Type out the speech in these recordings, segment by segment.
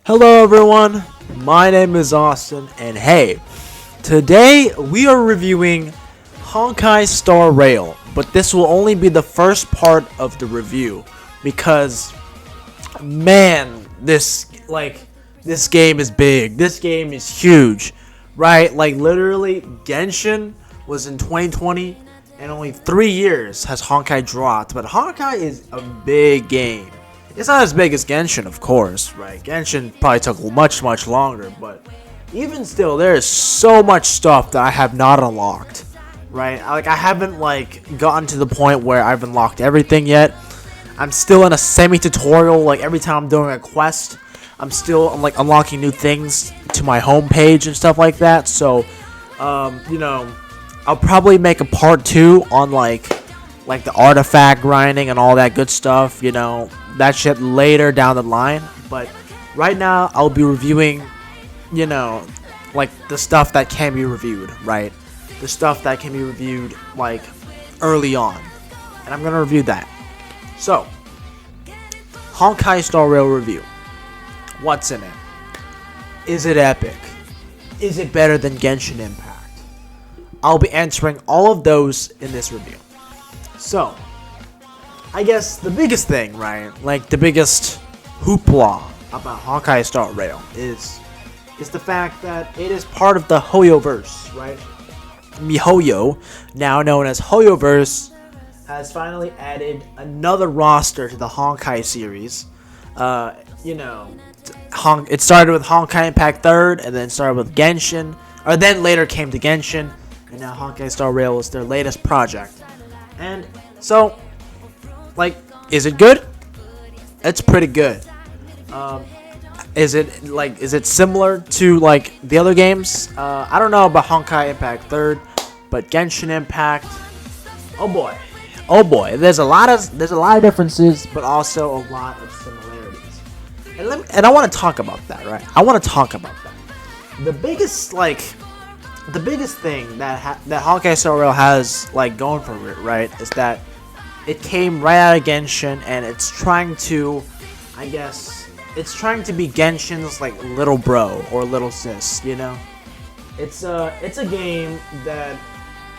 Hello everyone, my name is Austin, and hey, today we are reviewing Honkai Star Rail, but this will only be the first part of the review, because, man, this game is big, this game is huge, right? Like, literally, Genshin was in 2020, and only 3 years has Honkai dropped, but Honkai is a big game. It's not as big as Genshin, of course, right? Genshin probably took much longer, but even still, there is so much stuff that I have not unlocked, right? I haven't, gotten to the point where I've unlocked everything yet. I'm still in a semi-tutorial, every time I'm doing a quest, I'm still, unlocking new things to my homepage and stuff like that, so, I'll probably make a part 2 on, the artifact grinding and all that good stuff, that shit later down the line. But right now, I'll be reviewing, the stuff that can be reviewed, right? The stuff that can be reviewed, early on. And I'm gonna review that. So, Honkai Star Rail review. What's in it? Is it epic? Is it better than Genshin Impact? I'll be answering all of those in this review. So, I guess the biggest thing, right, the biggest hoopla about Honkai Star Rail is the fact that it is part of the Hoyoverse, right? MiHoYo, now known as Hoyoverse, has finally added another roster to the Honkai series. It started with Honkai Impact 3rd, and then started with Genshin, or then later came to Genshin, and now Honkai Star Rail is their latest project. And so, is it good? It's pretty good. Is it similar to the other games? I don't know about Honkai Impact 3rd, but Genshin Impact, oh boy, there's a lot of differences, but also a lot of similarities. And I want to talk about that, right? I want to talk about that. The biggest thing that Honkai Star Rail has going for it, right, is that it came right out of Genshin, and it's trying to be Genshin's little bro or little sis, It's a game that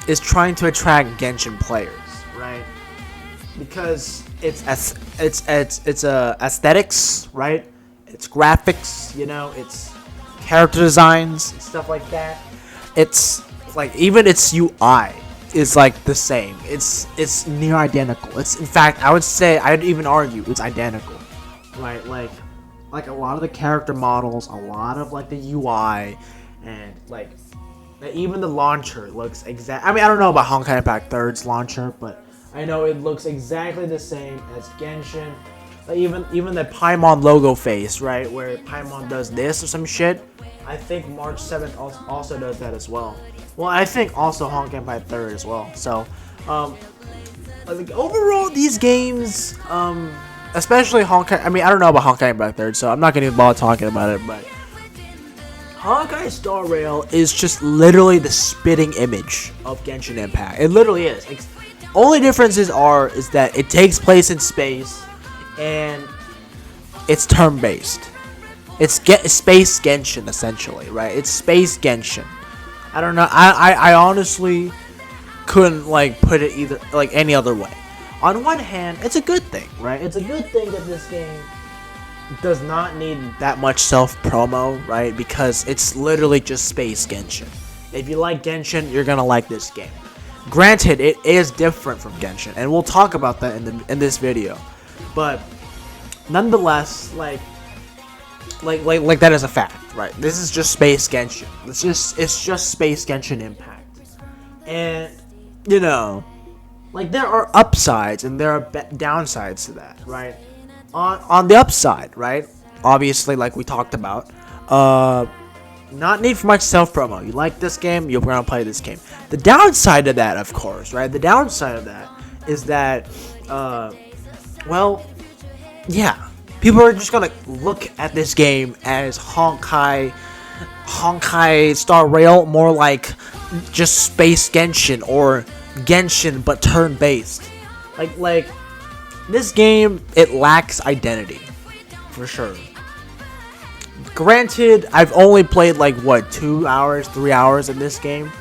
is trying to attract Genshin players, right? Because it's aesthetics, right? It's graphics, it's character designs and stuff like that. It's even its UI is the same. It's near identical. It's, in fact, I'd even argue it's identical, right? Like a lot of the character models, a lot of the UI, and even the launcher looks exact. I mean, I don't know about Honkai Impact 3rd's launcher, but I know it looks exactly the same as Genshin. Even the Paimon logo face, right, where Paimon does this or some shit. I think March 7th also does that as well. Well, I think also Honkai Impact 3rd as well. So, overall, these games, especially Honkai, I mean, I don't know about Honkai Impact 3rd, so I'm not going to bother talking about it, but Honkai Star Rail is just literally the spitting image of Genshin Impact. It literally is. Only differences is that it takes place in space, and it's turn-based. It's Space Genshin, essentially, right? It's Space Genshin. I don't know. I honestly couldn't put it either any other way. On one hand, it's a good thing, right? It's a good thing that this game does not need that much self-promo, right? Because it's literally just Space Genshin. If you like Genshin, you're gonna like this game. Granted, it is different from Genshin, and we'll talk about that in this video. But nonetheless, that is a fact, right? This is just Space Genshin. It's just Space Genshin Impact. And there are upsides and there are downsides to that, right? On the upside, right? Obviously, we talked about, not need for much self-promo. You like this game, you're gonna play this game. The downside of that, of course, right? The downside of that is that, people are just gonna look at this game as Honkai Star Rail, more like just Space Genshin or Genshin but turn-based. This game, it lacks identity, for sure. Granted, I've only played like what 2 hours, 3 hours in this game.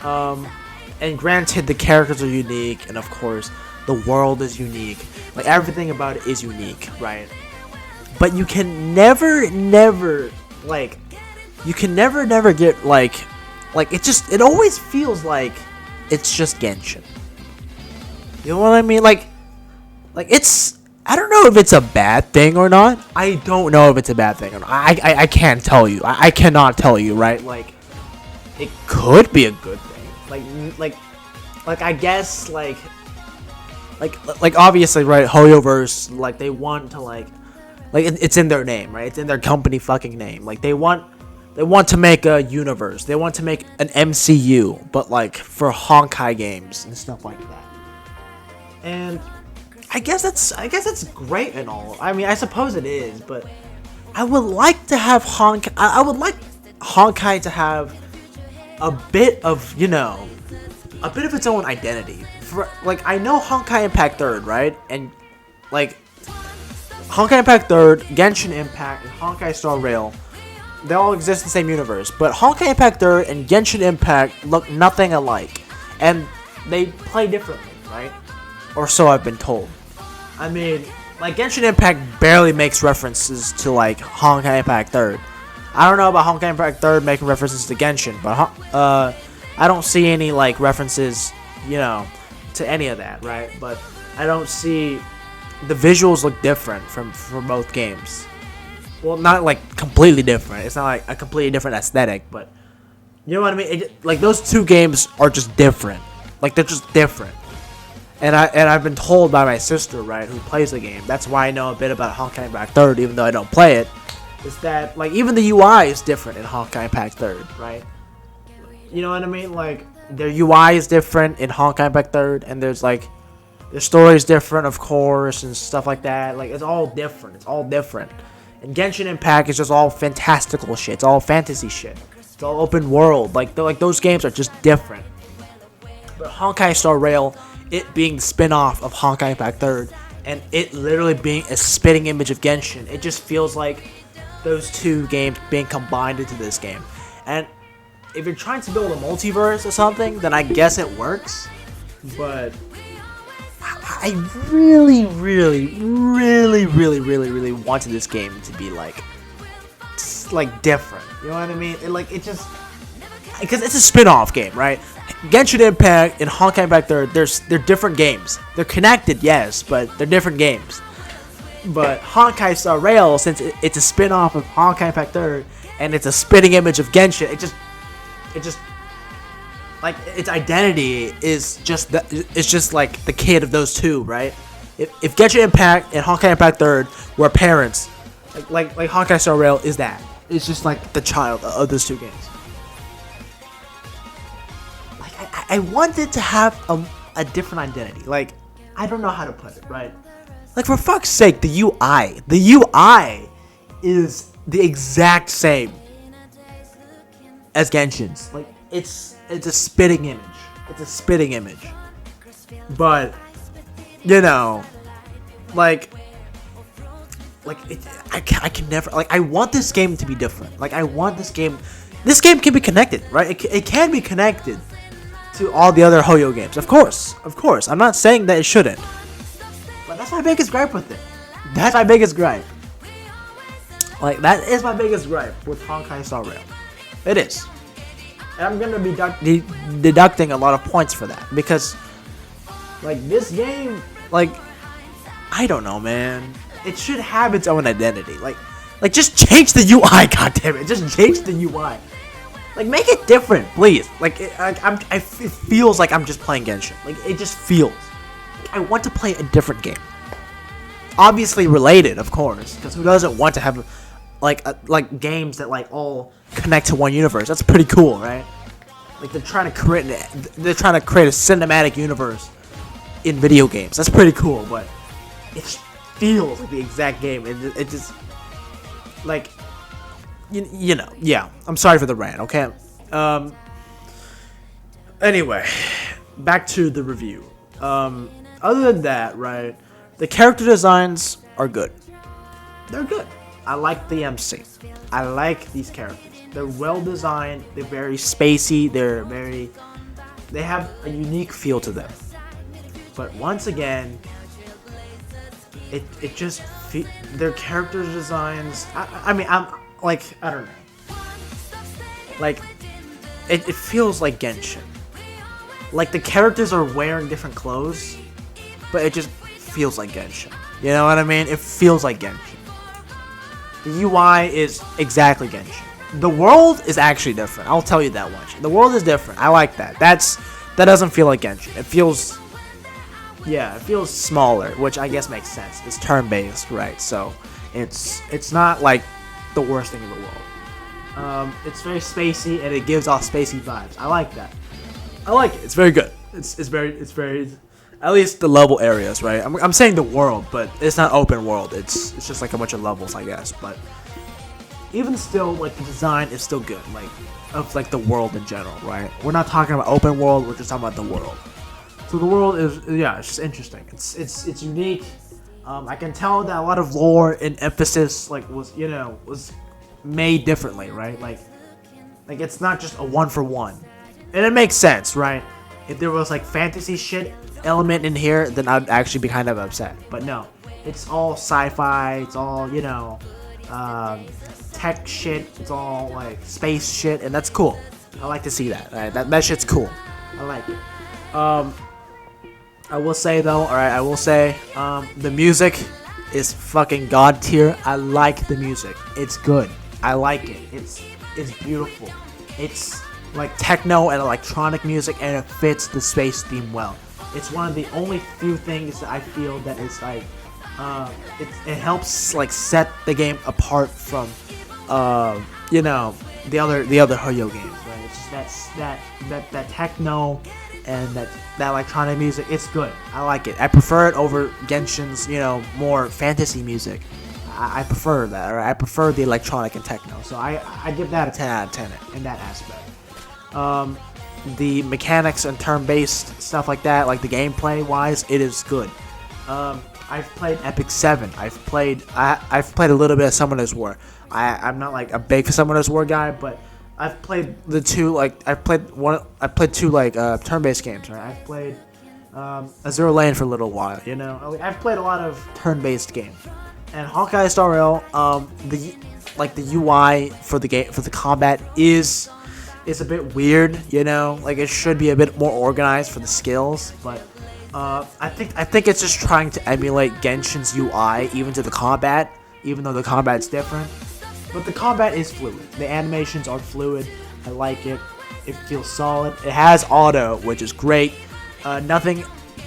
And granted, the characters are unique, and of course, the world is unique. Like everything about it is unique, right? But you can never get like it always feels like it's just Genshin. You know what I mean? Like it's, I don't know if it's a bad thing or not. I don't know if it's a bad thing or not. I can't tell you. I cannot tell you, right? Like it could be a good thing. Like I guess like obviously, right, Hoyoverse, like they want to like it's in their name, right? It's in their company fucking name. Like they want to make a universe. They want to make an MCU, but like for Honkai games and stuff like that. And I guess that's great and all. I mean, I suppose it is, but I would like to have Honkai. I would like Honkai to have a bit of, a bit of its own identity. For like, I know Honkai Impact 3rd, right? And like Honkai Impact 3rd, Genshin Impact, and Honkai Star Rail, they all exist in the same universe. But Honkai Impact 3rd and Genshin Impact look nothing alike, and they play differently, right? Or so I've been told. I mean, like Genshin Impact barely makes references to like Honkai Impact 3rd. I don't know about Honkai Impact 3rd making references to Genshin, but I don't see any like references, to any of that, right? But I don't see, the visuals look different for both games. Well, not like completely different. It's not like a completely different aesthetic, but you know what I mean? Like those two games are just different. Like they're just different. And I've been told by my sister, right, who plays the game. That's why I know a bit about Honkai Impact 3rd, even though I don't play it. Is that like even the UI is different in Honkai Impact 3rd, right? You know what I mean? Like their UI is different in Honkai Impact 3rd, and there's like their story is different, of course, and stuff like that. Like it's all different. It's all different. And Genshin Impact is just all fantastical shit. It's all fantasy shit. It's all open world. Like those games are just different. But Honkai Star Rail, it being the spin-off of Honkai Impact 3rd, and it literally being a spitting image of Genshin, it just feels like those two games being combined into this game. And if you're trying to build a multiverse or something, then I guess it works. But I really wanted this game to be like different. You know what I mean? It just, because it's a spin-off game, right? Genshin Impact and Honkai Impact 3rd, they're different games. They're connected, yes, but they're different games. But Honkai Star Rail, since it's a spin-off of Honkai Impact 3rd, and it's a spitting image of Genshin, it just like its identity is just like the kid of those two, right? If Genshin Impact and Honkai Impact 3rd were parents, like Honkai Star Rail is that. It's just like the child of those two games. I wanted to have a different identity. Like, I don't know how to put it, right? Like, for fuck's sake, the UI is the exact same as Genshin's. Like, it's a spitting image. It's a spitting image. But, I can never, like, I want this game to be different. Like, I want this game can be connected, right? It can be connected to all the other Hoyo games. Of course. I'm not saying that it shouldn't. But that's my biggest gripe with it. That's my biggest gripe. Like, that is my biggest gripe with Honkai Star Rail. It is. And I'm gonna be deducting a lot of points for that. Because, like, this game, like, I don't know, man. It should have its own identity. Like just change the UI, goddammit. Just change the UI. Like, make it different, please. Like, it feels like I'm just playing Genshin. Like, it just feels. Like, I want to play a different game. Obviously related, of course, because who doesn't want to have, like games that, like, all connect to one universe? That's pretty cool, right? Like, they're trying to create a cinematic universe in video games. That's pretty cool, but it feels like the exact game. It just, like, yeah. I'm sorry for the rant, okay? Anyway, back to the review. Other than that, right, the character designs are good. They're good. I like the MC. I like these characters. They're well designed. They're very spacey. They have a unique feel to them. But once again, it just their character designs. I mean, I'm like, I don't know. Like, it feels like Genshin. Like the characters are wearing different clothes, but it just feels like Genshin. You know what I mean? It feels like Genshin. The UI is exactly Genshin. The world is actually different. I'll tell you that much. The world is different. I like that. That doesn't feel like Genshin. It feels, yeah, it feels smaller, which I guess makes sense. It's turn-based, right? So it's not like the worst thing in the world. It's very spacey and it gives off spacey vibes. I like that. I like it. It's very good. It's very. At least the level areas, right? I'm saying the world, but it's not open world. It's just like a bunch of levels, I guess. But even still, like the design is still good, like of like the world in general, right? We're not talking about open world. We're just talking about the world. So the world is, yeah, it's just interesting. It's unique. I can tell that a lot of lore and emphasis was made differently, right? Like it's not just a one for one, and it makes sense, right? If there was like fantasy shit element in here, then I'd actually be kind of upset. But no, it's all sci-fi. It's all tech shit. It's all like space shit, and that's cool. I like to see that. Right? That shit's cool. I like it. I will say though, the music is fucking god tier. I like the music. It's good. I like it. It's beautiful. It's like techno and electronic music, and it fits the space theme well. It's one of the only few things that I feel that is like, it helps like set the game apart from, the other Hoyo games, right? It's just that techno and that electronic music. It's good. I like it. I prefer it over Genshin's, more fantasy music. I prefer that, or I prefer the electronic and techno. So I give that a 10 out of 10 in that aspect. The mechanics and turn-based stuff like that, like the gameplay wise, it is good. I've played Epic 7. I've played a little bit of Summoner's War. I'm not like a big Summoner's War guy, but I've played the two, like I played two like turn-based games, right? I've played Azure Lane for a little while, I've played a lot of turn-based games. And Honkai Star Rail, the UI for the game, for the combat is a bit weird, like it should be a bit more organized for the skills, but I think it's just trying to emulate Genshin's UI even to the combat, even though the combat's different. But the combat is fluid. The animations are fluid. I like it. It feels solid. It has auto, which is great. Nothing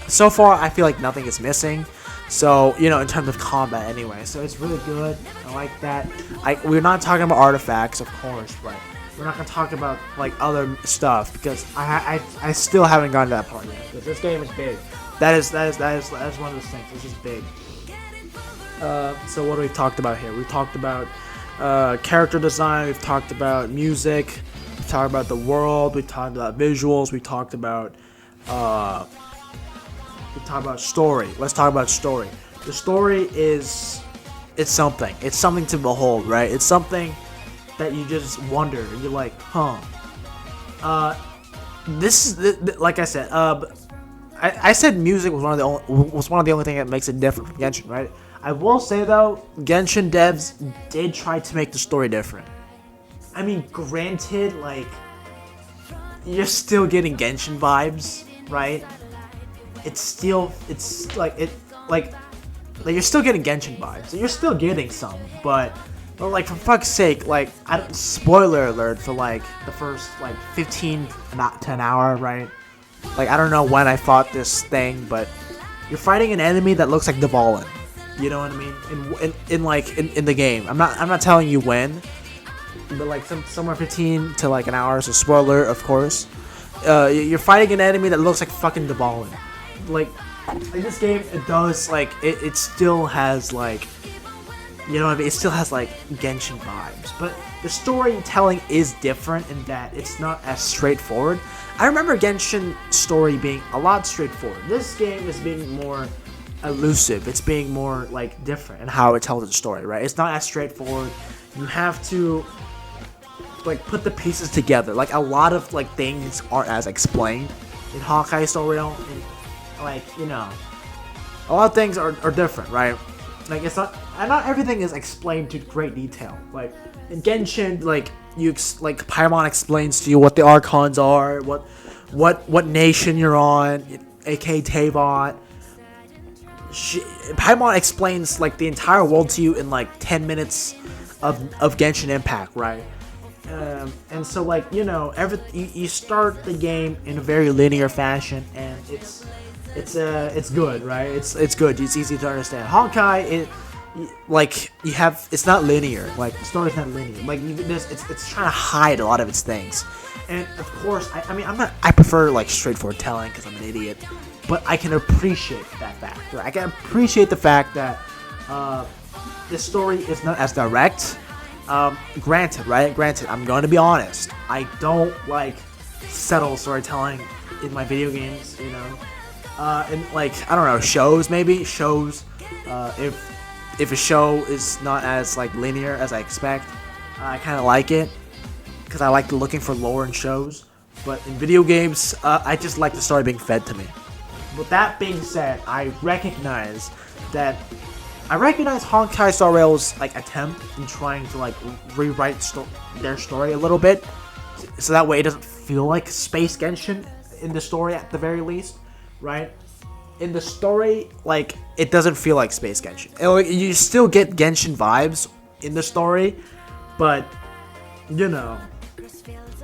so far. I feel like nothing is missing. So, in terms of combat anyway. So it's really good. I like that. We're not talking about artifacts, of course, but we're not going to talk about, like, other stuff because I still haven't gotten to that part yet. Because this game is big. That is one of those things. It's just big. So what have we talked about here? We've talked about character design. We've talked about music. We've talked about the world. We've talked about visuals. We talked about story. Let's talk about story. The story it's something. It's something to behold, right? It's something that you just wonder. You're like, huh. This is like I said. I said music was one of the only things that makes it different from Genshin, right? I will say though, Genshin devs did try to make the story different. I mean, granted, like you're still getting Genshin vibes, right? It's like you're still getting Genshin vibes. You're still getting some, but like for fuck's sake, like spoiler alert for like the first like 15 to an hour, right? Like I don't know when I fought this thing, but you're fighting an enemy that looks like Dvalin. You know what I mean? In the game. I'm not telling you when, but like somewhere 15 to like an hour. So spoiler, of course. You're fighting an enemy that looks like fucking Dvalin. Like this game, it does like it still has like, you know what I mean? It still has like Genshin vibes, but the storytelling is different in that it's not as straightforward. I remember Genshin story being a lot straightforward. This game is being more elusive. It's being more like different in how it tells the story, right? It's not as straightforward. You have to like put the pieces together. Like a lot of like things aren't as explained in Honkai Star Rail. Like, you know, a lot of things are different, right? Like it's not, and not everything is explained to great detail. Like in Genshin, like like Paimon explains to you what the Archons are, what nation you're on, aka Tavon. Paimon explains like the entire world to you in like 10 minutes of Genshin Impact, right? And so like, you know, you start the game in a very linear fashion, and it's good, right? It's good. It's easy to understand. Honkai, it's not linear. Like the story's not linear. Like it's trying to hide a lot of its things. And of course, I prefer like straightforward telling because I'm an idiot. But I can appreciate that fact. Right? I can appreciate the fact that this story is not as direct. Granted, right? Granted, I'm going to be honest. I don't like subtle storytelling in my video games, you know. And like, I don't know, shows maybe? Shows, if a show is not as like linear as I expect, I kind of like it. Because I like looking for lore in shows. But in video games, I just like the story being fed to me. With that being said, I recognize Honkai Star Rail's like attempt in trying to like rewrite their story a little bit, so that way it doesn't feel like Space Genshin in the story at the very least, right? In the story, like it doesn't feel like Space Genshin. You still get Genshin vibes in the story, but you know,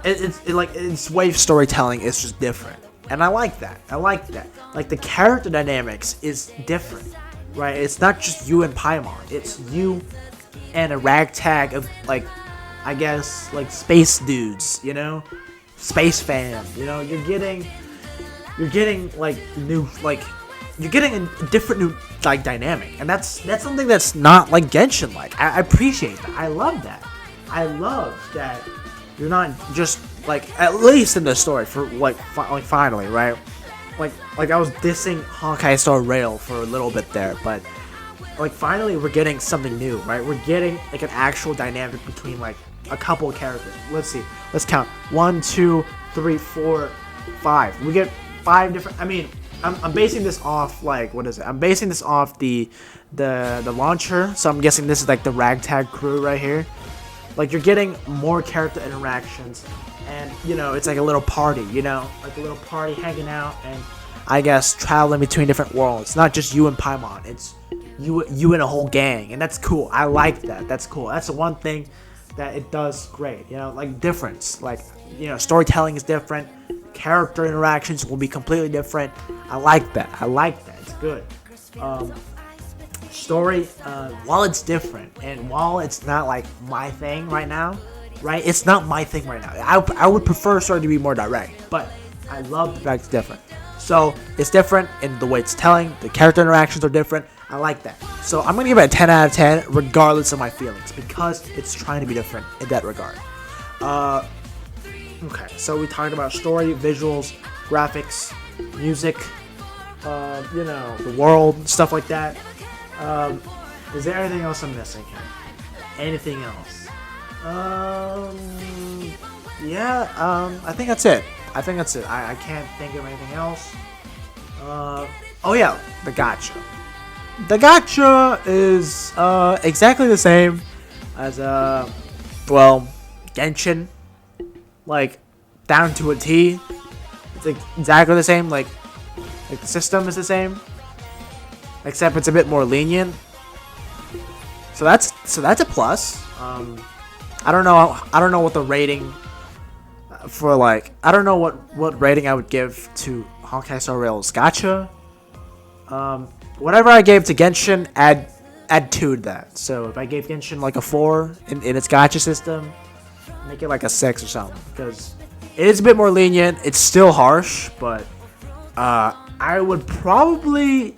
its way of storytelling is just different. And I like that. Like the character dynamics is different, right? It's not just you and Paimon. It's you and a ragtag of like, I guess like space dudes, you know, space fam. You know, you're getting like new, like you're getting a different new like dynamic, and that's something that's not like Genshin. Like I appreciate that. I love that. I love that you're not just like, at least in the story, for like finally, right? Like I was dissing Honkai Star Rail for a little bit there, but like finally we're getting something new, right? We're getting like an actual dynamic between like a couple of characters. Let's see, let's count 1, 2, 3, 4, 5. We get 5 different. I mean, I'm basing this off like, what is it? I'm basing this off the launcher, so I'm guessing this is like the ragtag crew right here. Like you're getting more character interactions. And, you know, it's like a little party, you know? Like a little party hanging out and, I guess, traveling between different worlds. It's not just you and Paimon. It's you and a whole gang. And that's cool. I like that. That's cool. That's the one thing that it does great. You know, like difference. Like, you know, storytelling is different. Character interactions will be completely different. I like that. It's good. Story, while it's different and while it's not like my thing right now, right? It's not my thing right now. I would prefer story to be more direct, but I love the fact it's different. So it's different in the way it's telling. The character interactions are different. I like that. So I'm gonna give it a 10 out of 10, regardless of my feelings, because it's trying to be different in that regard. Okay, so we talked about story, visuals, graphics, music, you know, the world, stuff like that. Is there anything else I'm missing here? Anything else? I think that's it. I can't think of anything else. Oh yeah, the gacha. The gacha is exactly the same as Genshin. Like down to a T. It's like exactly the same. Like the system is the same, except it's a bit more lenient. So that's a plus. I don't know what the rating for like, I don't know what rating I would give to Honkai Star Rail's gacha. Whatever I gave to Genshin, add 2 to that. So if I gave Genshin like a 4 in its gacha system, make it like a 6 or something, because it is a bit more lenient. It's still harsh, but I would probably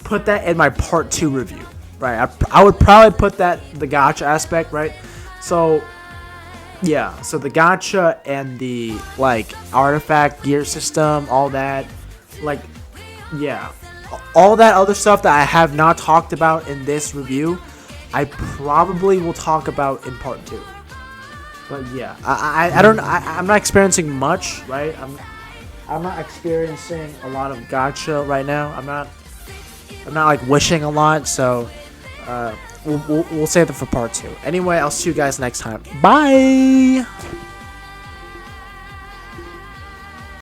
put that in my part 2 review, right? I would probably put that, the gacha aspect, right? So yeah, so the gacha and the like artifact gear system, all that, like, yeah, all that other stuff that I have not talked about in this review, I probably will talk about in part 2. But yeah, I'm not experiencing much, right? I'm not experiencing a lot of gacha right now. I'm not like wishing a lot, so we'll save it for part 2. Anyway, I'll see you guys next time. Bye.